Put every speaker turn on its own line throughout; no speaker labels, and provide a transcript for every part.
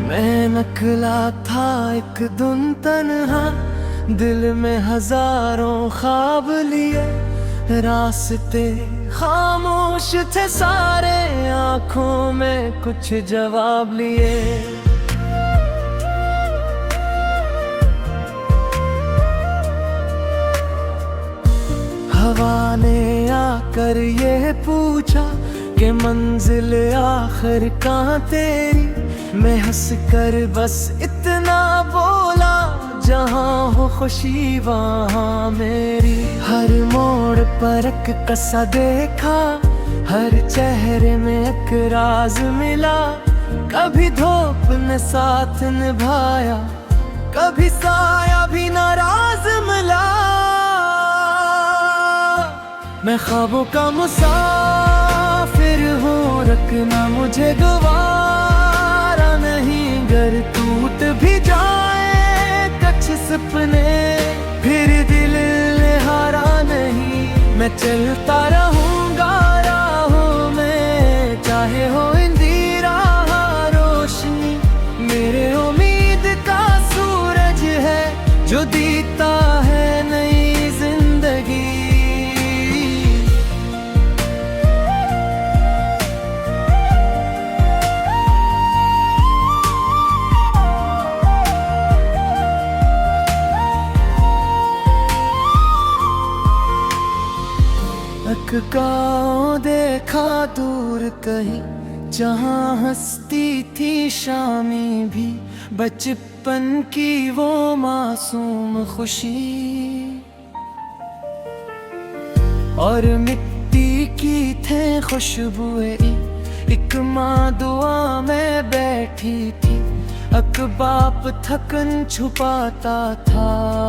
मैं नकला था एक दिन तन्हा, दिल में हजारों ख्वाब लिए। रास्ते खामोश थे सारे, आंखों में कुछ जवाब लिए। हवा ने आकर ये पूछा कि मंजिल आखिर कहाँ तेरी। मैं हंस कर बस इतना बोला, जहाँ हो खुशी वहाँ मेरी। हर मोड़ पर एक कसा देखा, हर चेहरे में एक राज मिला। कभी धूप ने साथ निभाया, कभी साया भी नाराज मिला। मैं ख्वाबों का मुसाफिर हूँ, रखना मुझे गवारा नहीं। घर टूट भी जाए कुछ सपने, फिर दिल हारा नहीं। मैं चलता रहूँगा राहों में, चाहे हो अंधेरा रोशनी। मेरे उम्मीद का सूरज है जो देता है नई जिंदगी। एक गाँव देखा दूर कहीं, जहाँ हंसती थी शामी भी। बचपन की वो मासूम खुशी, और मिट्टी की थे खुशबुएं। एक माँ दुआ में बैठी थी, एक बाप थकन छुपाता था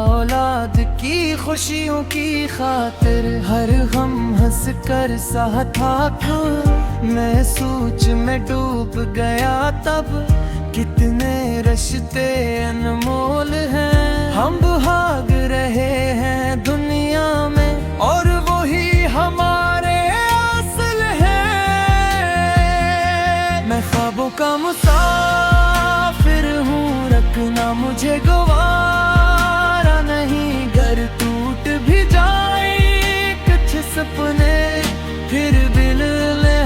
औलाद की खुशियों की खातिर। हर गम हंस कर सहता था, मैं सोच में डूब गया तब। कितने रिश्ते अनमोल हैं, हम भाग रहे हैं दुनिया में, और वही हमारे असल हैं। मैं ख्वाबों का मुसाफिर हूँ, रखना मुझे गवारा नहीं। घर टूट भी जाए कुछ सपने, फिर दिल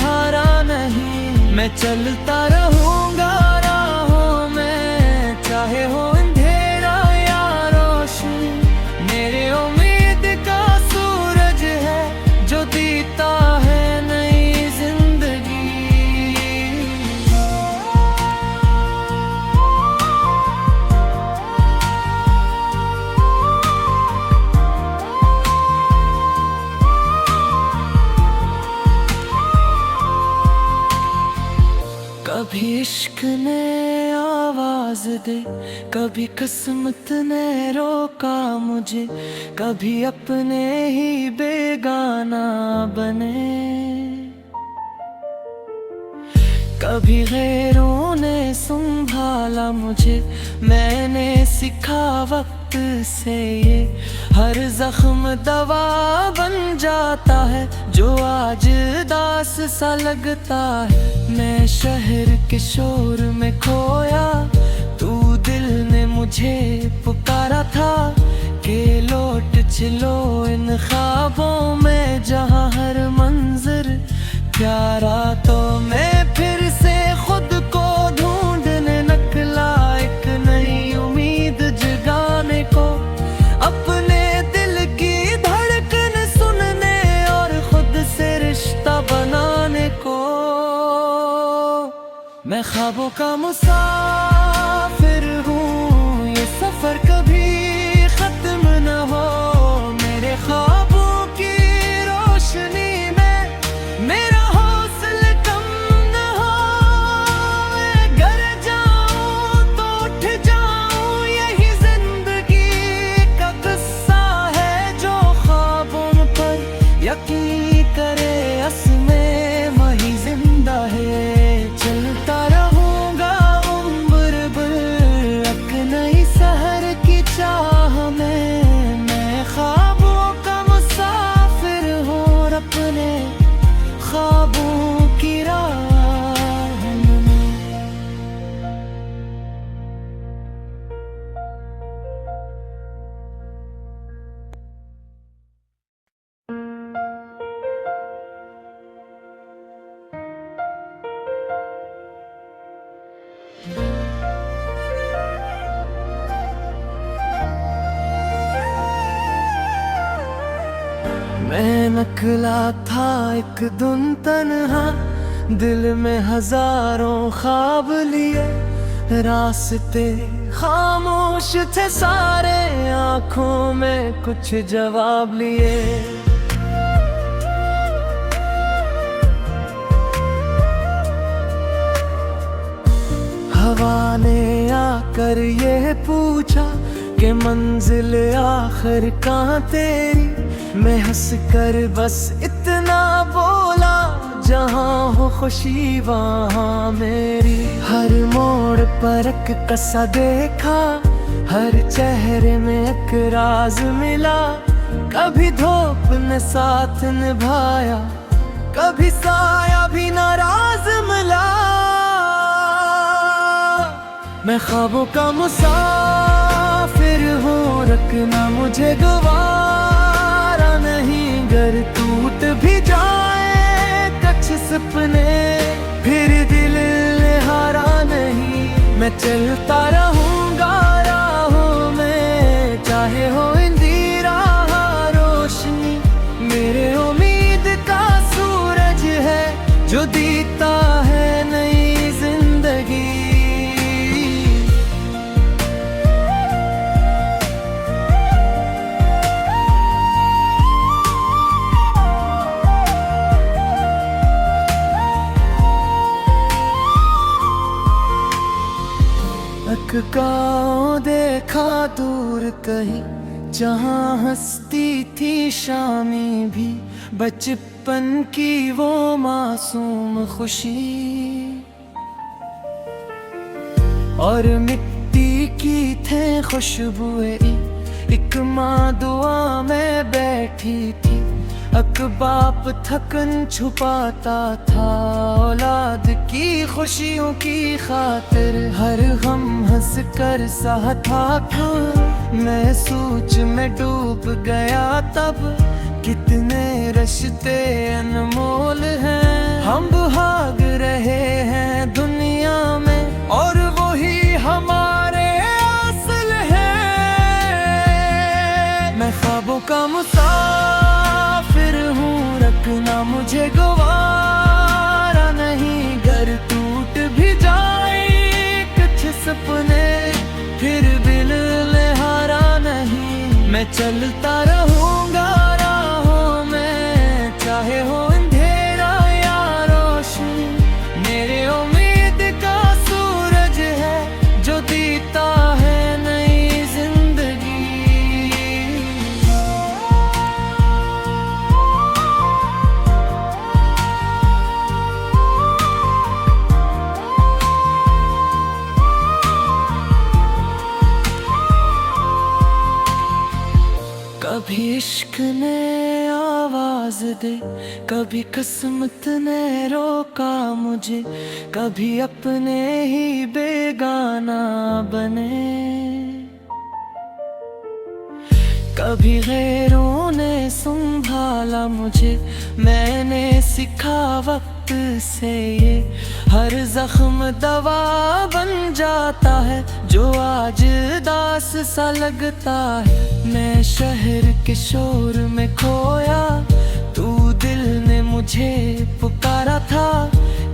हारा नहीं। मैं चलता रहूँगा राहों में, चाहे हो अंधेरा या रोशनी। मेरे उम्मीद का सूरज है जो देता है नई जिंदगी। कभी इश्क ने आवाज दे, कभी किस्मत ने रोका मुझे। कभी अपने ही बेगाना बने, कभी गैरों ने संभाला मुझे। मैंने सीखा वक्त से ये, हर जख्म दवा बन जाता है जो आज दास सा लगता है। मैं शहर के शोर में खोया, तू दिल ने मुझे पुकारा था कि लौट चलो इन ख्वाबों में, जहाँ हर मंजर प्यारा। तो मैं फिर से खुद को ढूंढने निकला, एक नई उम्मीद जगाने को। अपने दिल की धड़कन सुनने और खुद से रिश्ता बनाने को। मैं ख्वाबों का मुसाफिर हूँ, ये सफर कभी खत्म न हो। मेरे ख्वाबों की रोशनी में मेरा हौसला कम न हो। मैं घर जाऊँ तो उठ जाऊँ, यही जिंदगी का किस्सा है जो ख्वाबों पर यकीन करे असमें वही जिंदा है। चलता रहूँगा उम्र नकला था एक दिन तन्हा, दिल में हजारों ख्वाब लिए, रास्ते खामोश थे सारे, आंखों में कुछ जवाब लिए। हवा ने आकर ये पूछा कि मंजिल आखिर कहाँ तेरी, मैं हंस कर बस इतना बोला, जहाँ हो खुशी वहाँ मेरी। हर मोड़ पर एक कसा देखा, हर चेहरे में एक राज मिला, कभी धूप ने साथ निभाया, कभी साया भी नाराज मिला। मैं ख्वाबों का मुसाफिर हूँ, रखना मुझे गवारा नहीं, घर टूट भी जाए कुछ सपने, फिर दिल हारा नहीं। मैं चलता रहूँगा राहों में, चाहे हो अंधेरा रोशनी, मेरे उम्मीद का सूरज है जो देता है नई जिंदगी। गाँव देखा दूर कहीं, जहाँ हंसती थी शामी भी, बचपन की वो मासूम खुशी। और मिट्टी की थे खुशबुएं, एक माँ दुआ में बैठी थी, अक बाप थकन छुपाता था औलाद की खुशियों की खातिर। हर गम हंस कर सहता था, मैं सोच में डूब गया तब, कितने रिश्ते अनमोल हैं, हम भाग रहे हैं दुनिया में और वही हमारे असल हैं। मैं ख्वाबों का मुसाफिर हूँ, रखना मुझे गवारा नहीं, घर टूट भी जाए कुछ सपने, फिर दिल हारा नहीं। मैं चलता रहूँगा राहों में, चाहे हो अंधेरा या रोशनी, मेरे उम्मीद का सूरज है जो देता है नई जिंदगी। कभी इश्क ने आवाज दे, कभी किस्मत ने रोका मुझे, कभी अपने ही बेगाना बने, कभी गैरों ने संभाला मुझे, मैंने सीखा वक्त से ये, हर जख्म दवा बन जाता है जो आज दास सा लगता है। मैं शहर के शोर में खोया, तू दिल ने मुझे पुकारा था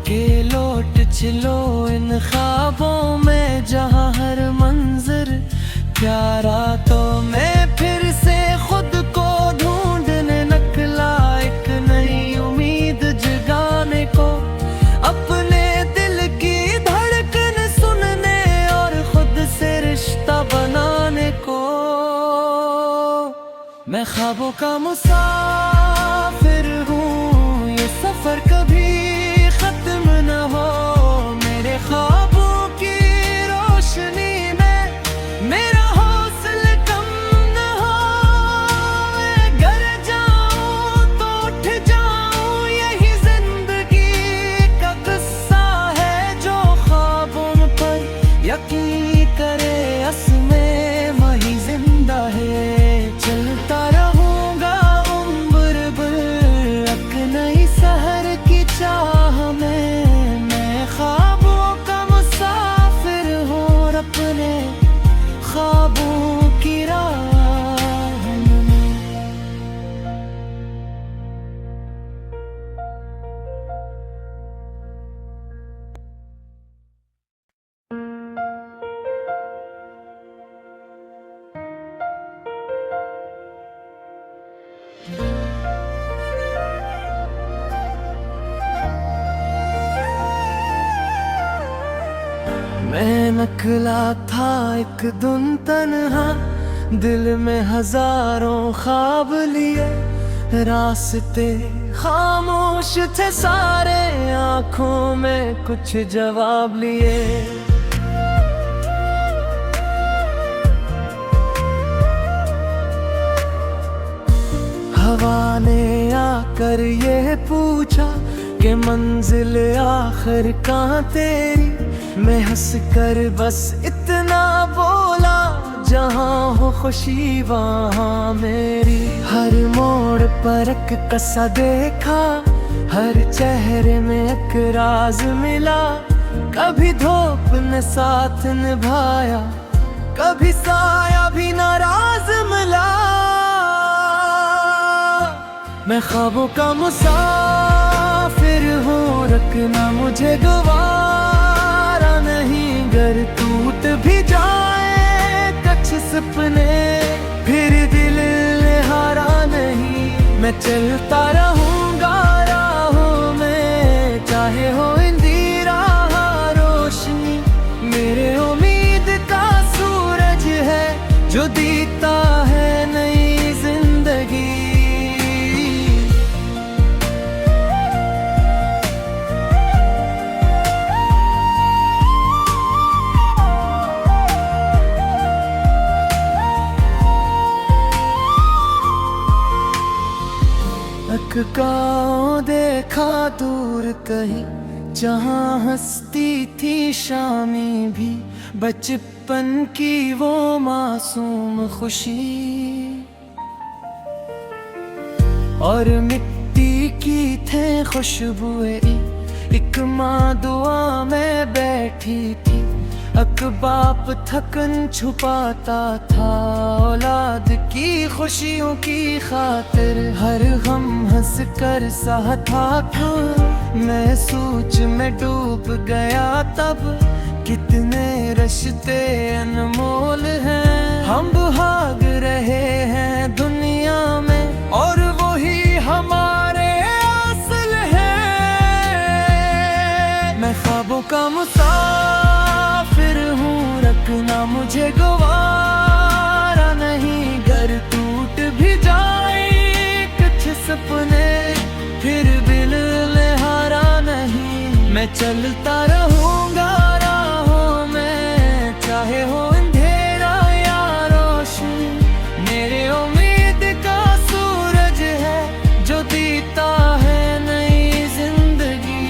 कि लौट चलो इन ख्वाबों में, जहाँ हर मंजर प्यारा। तो मैं फिर से खुद को ढूंढने निकला, एक नई उम्मीद जगाने को, अपने दिल की धड़कन सुनने और खुद से रिश्ता बनाने को। मैं ख्वाबों का मुसाफिर हूँ, ये सफर कभी खत्म न हो, मेरे ख्वाबों की रोशनी में मेरा हौसला कम न हो। मैं घर जाऊँ तो उठ जाऊँ, यही जिंदगी का किस्सा है जो ख्वाबों पर यकीन करे, असमें वही जिंदा है। चलता रहूँगा उम्र अकेला था एक दिन तन्हा, दिल में हजारों ख्वाब लिए, रास्ते खामोश थे सारे, आंखों में कुछ जवाब लिए। हवा ने आकर ये पूछा कि मंजिल आखिर कहाँ तेरी, मैं हंस कर बस इतना बोला, जहाँ हो खुशी वहाँ मेरी। हर मोड़ पर एक कसा देखा, हर चेहरे में एक राज मिला, कभी धूप ने साथ निभाया, कभी साया भी नाराज मिला। मैं ख्वाबों का मुसाफिर हूँ, रखना मुझे गवारा नहीं, घर टूट भी जाए कुछ सपने, फिर दिल हारा नहीं। मैं चलता रहूँगा राहों में, चाहे हो अंधेरा रोशनी, मेरे उम्मीद का सूरज है जो देता है नई जिंदगी। गाँव देखा दूर कहीं, जहाँ हंसती थी शामी भी, बचपन की वो मासूम खुशी, और मिट्टी की थे खुशबुएं, एक माँ दुआ में बैठी थी, अक बाप थकन छुपाता था, औलाद की खुशियों की खातिर, हर गम हंस कर सहा था। मैं सोच में डूब गया तब, कितने रिश्ते अनमोल हैं, हम भाग रहे हैं दुनिया में, और वही हमारे असल हैं। मैं ख्वाबों का मुसाफिर हूँ, रखना मुझे गवारा नहीं, घर टूट भी जाए कुछ सपने, फिर दिल हारा नहीं। मैं चलता रहूँगा राहों में, चाहे हो अंधेरा या रोशनी, मेरे उम्मीद का सूरज है जो देता है नई जिंदगी।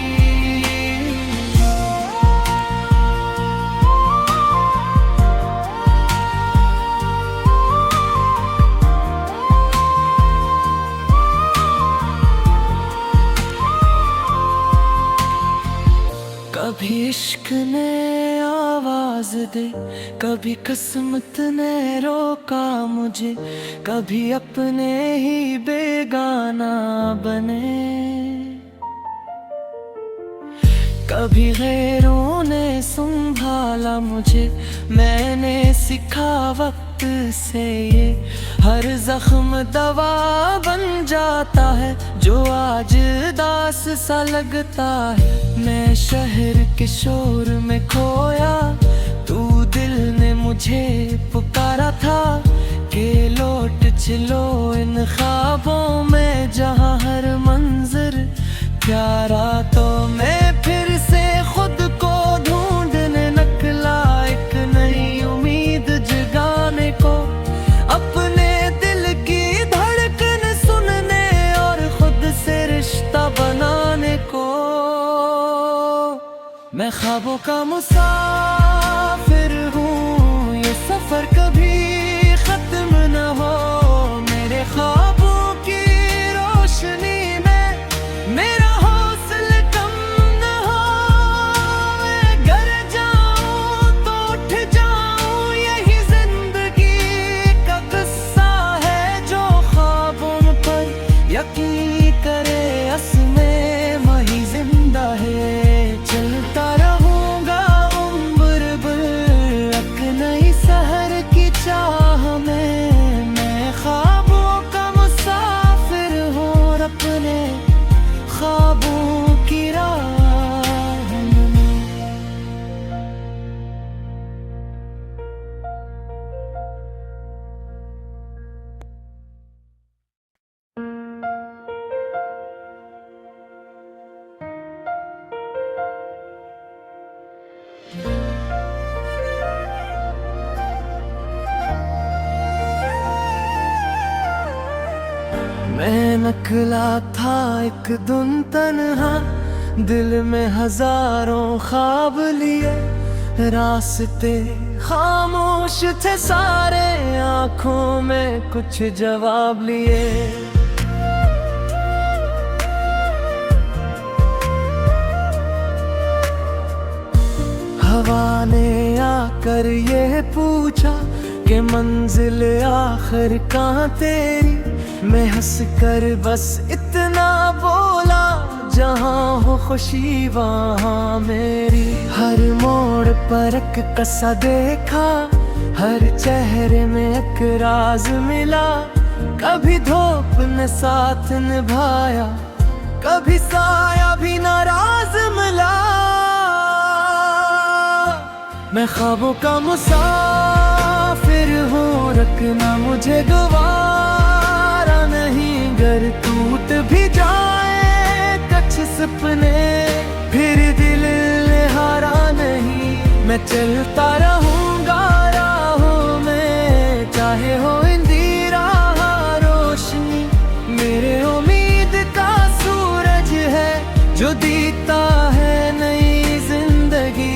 कभी इश्क ने आवाज दे, कभी किस्मत ने रोका मुझे, कभी अपने ही बेगाना बने, कभी गैरों ने संभाला मुझे, मैंने सीखा वक्त से ये, हर जख्म दवा बन जाता है जो आज दास सा लगता है। मैं शहर के शोर में खोया, तू दिल ने मुझे पुकारा था कि लौट चलो इन ख्वाबों में, जहाँ हर मंजर प्यारा। तो मैं फिर से खुद को ढूंढने निकला, एक नई उम्मीद जगाने को, अपने दिल की धड़कन सुनने और खुद से रिश्ता बनाने को। मैं ख्वाबों का मुसाफिर हूँ, ये सफर कभी खत्म न हो, मेरे ख्वाबों की रोशनी में मेरा हौसला कम न हो। मैं घर जाऊँ तो उठ जाऊँ, यही जिंदगी का किस्सा है जो ख्वाबों पर यकीन करे, असमें वही जिंदा है। चलता रहूँगा नकला था एक दिन तन्हा, दिल में हजारों ख्वाब लिए, रास्ते खामोश थे सारे, आंखों में कुछ जवाब लिए। हवा ने आकर ये पूछा कि मंजिल आखिर कहाँ तेरी, मैं हंस कर बस इतना बोला, जहाँ हो खुशी वहाँ मेरी। हर मोड़ पर एक कसा देखा, हर चेहरे में एक राज मिला, कभी धूप ने साथ निभाया, कभी साया भी नाराज मिला। मैं ख्वाबों का मुसाफिर हूँ, रखना मुझे गवारा नहीं, घर टूट भी जाए कुछ सपने, फिर दिल ने हारा नहीं। मैं चलता रहूँगा राहों में, चाहे हो अंधेरा रोशनी, मेरे उम्मीद का सूरज है जो देता है नई जिंदगी।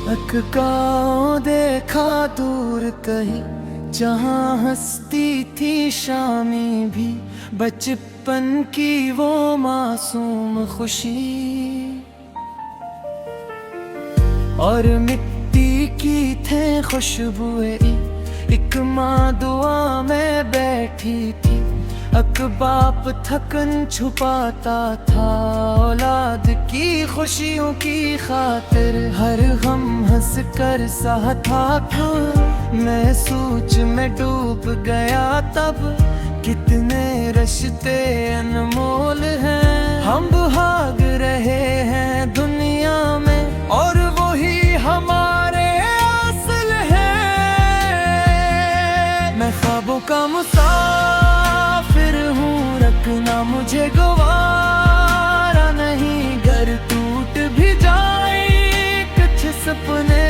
एक गाँव देखा दूर कहीं, जहाँ हंसती थी शामी भी, बचपन की वो मासूम खुशी। और मिट्टी की थे खुशबुएं, एक माँ दुआ में बैठी थी, एक बाप थकन छुपाता था औलाद की खुशियों की खातिर। हर गम हंस कर सहता था, मैं सोच में डूब गया तब, कितने रिश्ते अनमोल हैं, हम भाग रहे हैं दुनिया में और वही हमारे असल हैं। मैं ख्वाबों का मुसाफिर हूँ, रखना मुझे गवारा नहीं, घर टूट भी जाए कुछ सपने,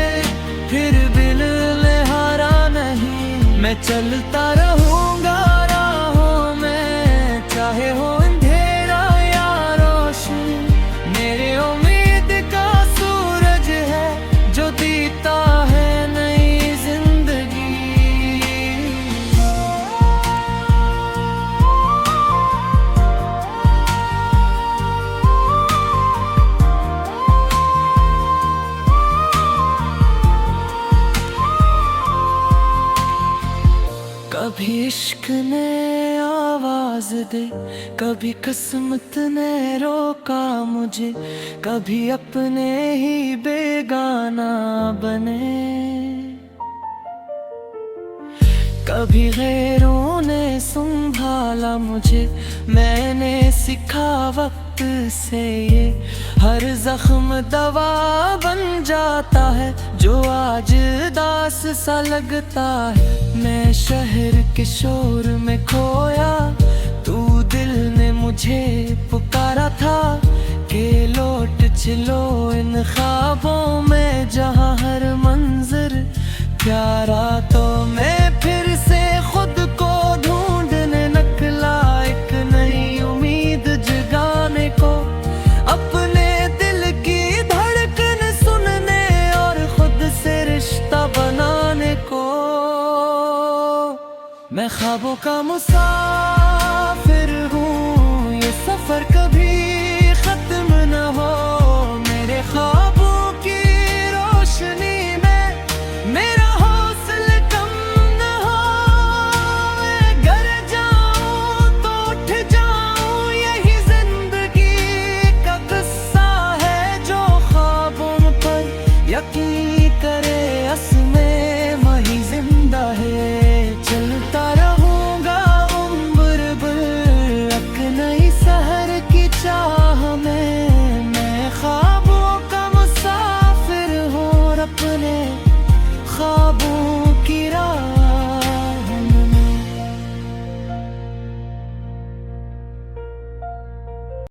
फिर दिल ने हारा नहीं। मैं चलता रहूँगा राहों में, चाहे हो अंधेरा या रोशनी, मेरे उम्मीद का सूरज है जो देता है नई जिंदगी। कभी इश्क ने आवाज दे, कभी किस्मत ने रोका मुझे, कभी अपने ही बेगाना बने, कभी गैरों ने संभाला मुझे, मैंने सीखा वक्त से ये, हर जख्म दवा बन जाता है जो आज दास सा लगता है। मैं शहर के शोर में खोया, तू दिल ने मुझे पुकारा था कि लौट चलो इन ख्वाबों में, जहाँ हर मंजर प्यारा। तो मैं फिर से खुद को ढूंढने निकला, एक नई उम्मीद जगाने को, अपने दिल की धड़कन सुनने और खुद से रिश्ता बनाने को। मैं ख्वाबों का मुसाफिर